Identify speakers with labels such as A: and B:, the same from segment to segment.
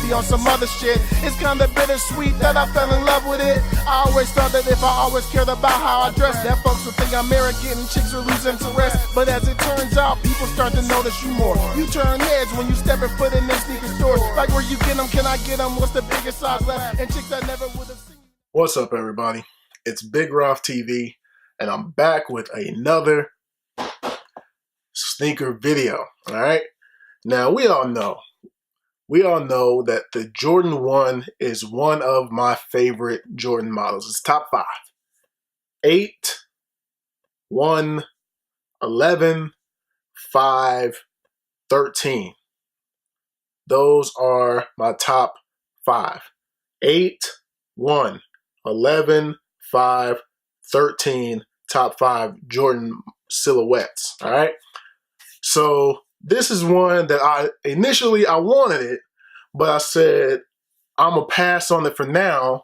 A: be on some other shit. It's kinda bittersweet that I fell in love with it. I always thought that if I always cared about how I dress, that folks would think I'm arrogant and chicks would lose interest. But as it turns out, people start to notice you more. You turn heads when you step and foot in their sneaker stores. Like where you get them, can I get them? What's the biggest size left? And chicks I never would have seen.
B: What's up, everybody? It's Big Roth TV, and I'm back with another sneaker video. All right. Now we all know that the Jordan 1 is one of my favorite Jordan models. It's top 5. 8, 1, 11, 5, 13. Those are my top 5. 8, 1, 11, 5, 13, top 5 Jordan silhouettes. All right. So this is one that I wanted it, but I said I'm gonna pass on it for now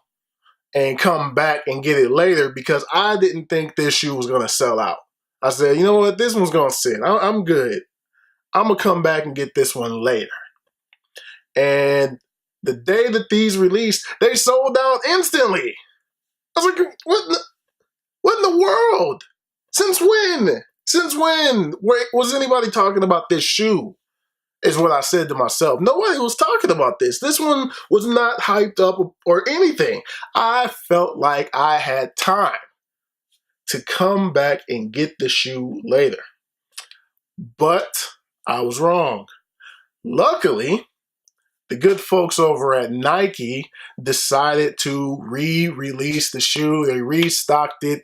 B: and come back and get it later because I didn't think this shoe was gonna sell out. I said, you know what, this one's gonna sit. I'm good. I'm gonna come back and get this one later. And the day that these released, they sold out instantly. I was like, what in the world? Since when? Since when was anybody talking about this shoe? Is what I said to myself. Nobody was talking about this. This one was not hyped up or anything. I felt like I had time to come back and get the shoe later. But I was wrong. Luckily, the good folks over at Nike decided to re-release the shoe. They restocked it,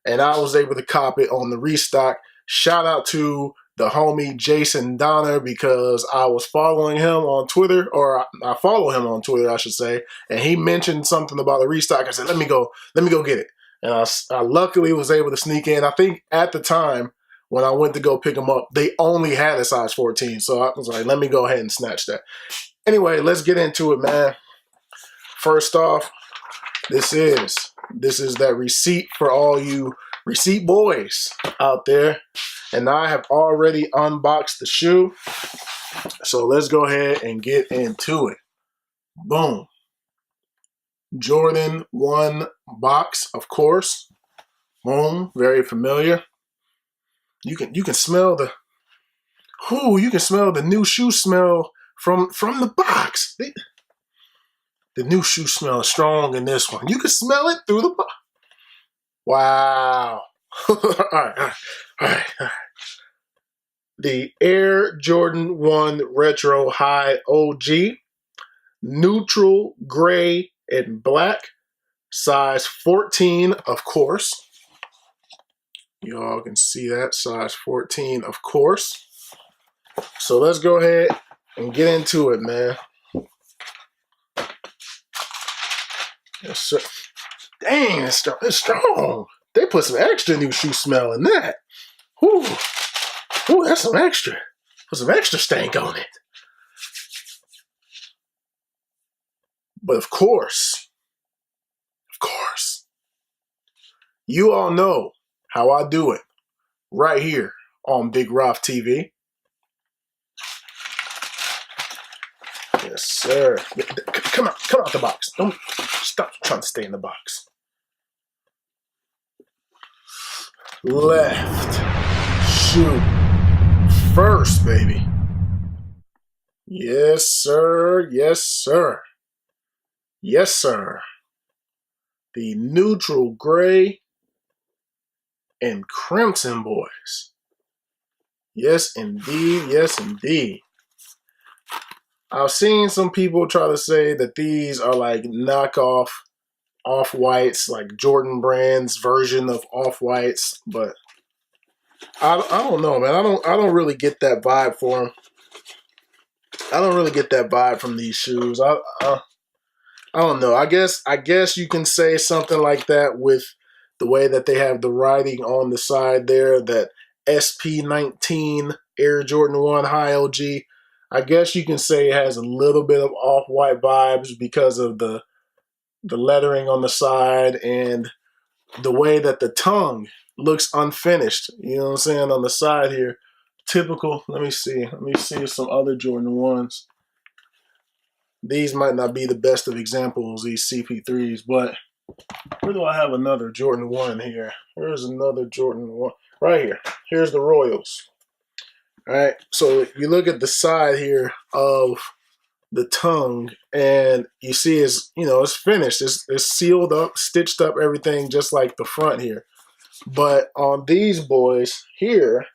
B: and I was able to cop it on the restock. Shout out to the homie Jason Donner because I was following him on Twitter, or I follow him on Twitter, I should say, and he mentioned something about the restock. I said, let me go get it. And I luckily was able to sneak in. I think at the time when I went to go pick them up, they only had a size 14. So I was like, let me go ahead and snatch that. Anyway, let's get into it, man. First off, this is that receipt for all you receipt boys out there. And I have already unboxed the shoe. So let's go ahead and get into it. Boom. Jordan 1 box, of course. Boom. Very familiar. You can smell the new shoe smell from the box. The new shoe smell is strong in this one. You can smell it through the box. Wow. All right. The Air Jordan 1 Retro High OG, neutral gray and black, size 14, of course. Y'all can see that, size 14, of course. So let's go ahead and get into it, man. Yes, sir. Dang, it's strong. They put some extra new shoe smell in that. Whew. Ooh, that's some extra. Put some extra stank on it. But of course, you all know how I do it right here on Big Roth TV. Yes, sir. Come out the box. Don't stop trying to stay in the box. Left shoe first, baby. Yes, sir. Yes, sir. Yes, sir. The neutral gray and crimson boys. Yes, indeed. Yes, indeed. I've seen some people try to say that these are like knockoff Off-Whites, like Jordan Brand's version of Off-Whites, but I don't know, man. I don't really get that vibe for them. I don't really get that vibe from these shoes. I don't know. I guess you can say something like that with the way that they have the writing on the side there, that SP19 Air Jordan 1 High OG. I guess you can say it has a little bit of Off-White vibes because of the lettering on the side and the way that the tongue looks unfinished. You know what I'm saying? On the side here. Typical. Let me see some other Jordan 1s. these might not be the best of examples, these CP3s, but where do I have another Jordan 1 here? Where's another Jordan 1? Right here. Here's the Royals. All right, so you look at the side here of the tongue, and you see it's finished. It's sealed up, stitched up, everything just like the front here. But on these boys here,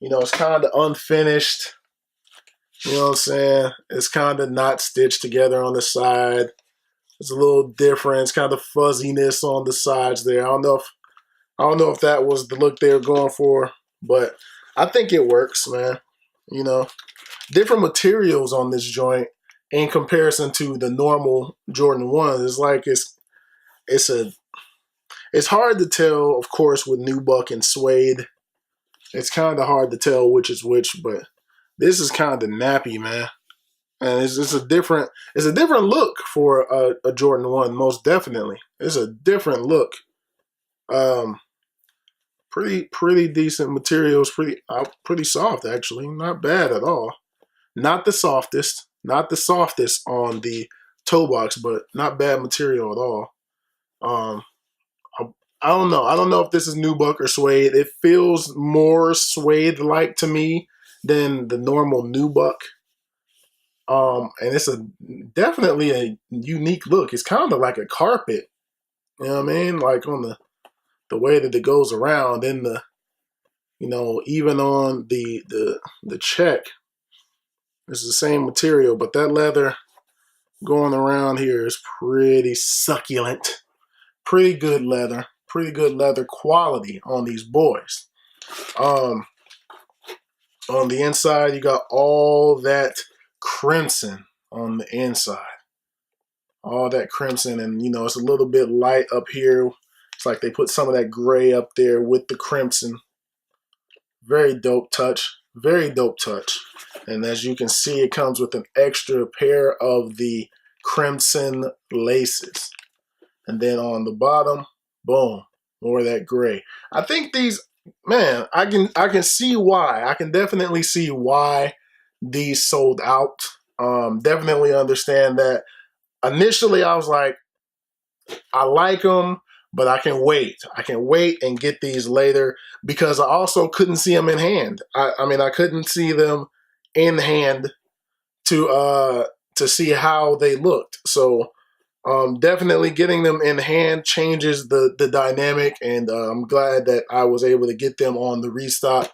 B: it's kind of unfinished. You know what I'm saying? It's kind of not stitched together on the side. It's a little different. It's kind of fuzziness on the sides there. I don't know if that was the look they were going for, but I think it works, man. Different materials on this joint in comparison to the normal Jordan 1. It's like it's hard to tell, of course, with nubuck and suede. It's kind of hard to tell which is which, but this is kind of nappy, man. And it's a different look for a Jordan 1, most definitely. It's a different look. Pretty decent materials, pretty soft actually, not bad at all. Not the softest on the toe box, but not bad material at all. I don't know. I don't know if this is nubuck or suede. It feels more suede-like to me than the normal nubuck. And it's definitely a unique look. It's kind of like a carpet. You know what I mean? Like on the way that it goes around, and even on the check, it's the same material, but that leather going around here is pretty succulent. Pretty good leather quality on these boys. On the inside, you got all that crimson on the inside. All that crimson, and it's a little bit light up here. It's like they put some of that gray up there with the crimson. Very dope touch. Very dope touch. And as you can see, it comes with an extra pair of the crimson laces. And then on the bottom, boom, more of that gray. I think these, man, I can see why. I can definitely see why these sold out. Definitely understand that. Initially, I was like, I like them, but I can wait. I can wait and get these later, because I also couldn't see them in hand. I couldn't see them in hand to see how they looked. So definitely getting them in hand changes the dynamic, and I'm glad that I was able to get them on the restock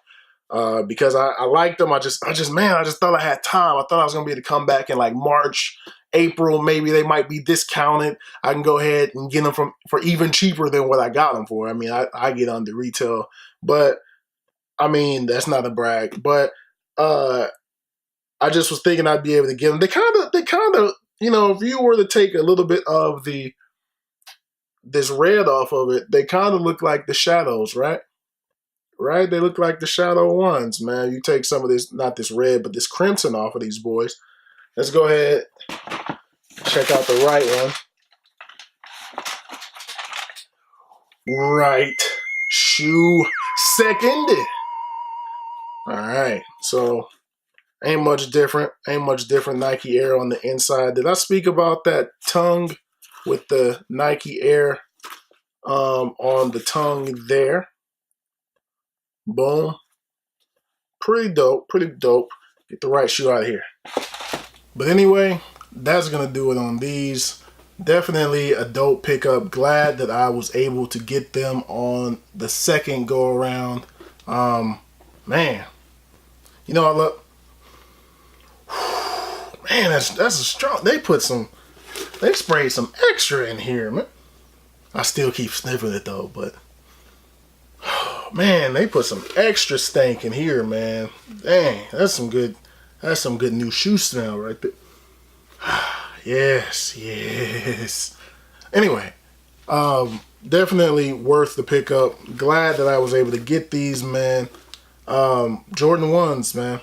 B: because I liked them. I just thought I had time. I thought I was gonna be able to come back in like March, April, maybe they might be discounted. I can go ahead and get them for even cheaper than what I got them for. I get on the retail, but that's not a brag. But I just was thinking I'd be able to get them. They kind of, if you were to take a little bit of this red off of it, they kind of look like the shadows, right? Right? They look like the shadow ones, man. You take some of this, not this red, but this crimson off of these boys. Let's go ahead, check out the right one. Right shoe second. All right, so ain't much different. Nike Air on the inside. Did I speak about that tongue with the Nike Air on the tongue there? Boom. Pretty dope. Get the right shoe out of here. But anyway, that's going to do it on these. Definitely a dope pickup. Glad that I was able to get them on the second go around. Man, I love... Man, that's a strong... They sprayed some extra in here, man. I still keep sniffing it though, but... Man, they put some extra stank in here, man. Dang, that's some good new shoe smell right there. Yes. Anyway, definitely worth the pickup. Glad that I was able to get these, man. Jordan 1s, man.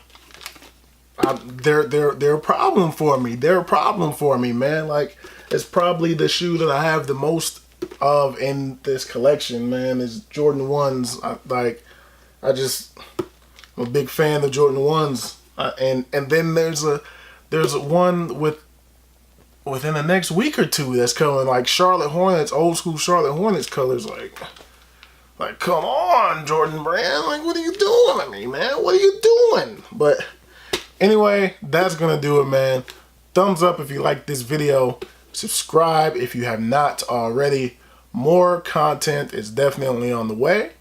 B: They're a problem for me. They're a problem for me, man. Like, it's probably the shoe that I have the most of in this collection, man, is Jordan 1s. I'm a big fan of Jordan 1s. And then there's one with within the next week or two that's coming, like Charlotte Hornets, old school Charlotte Hornets colors. Like, come on, Jordan Brand. Like, what are you doing to me, man? What are you doing? But anyway, that's going to do it, man. Thumbs up if you like this video. Subscribe if you have not already. More content is definitely on the way.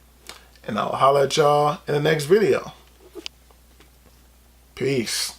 B: And I'll holler at y'all in the next video. Peace.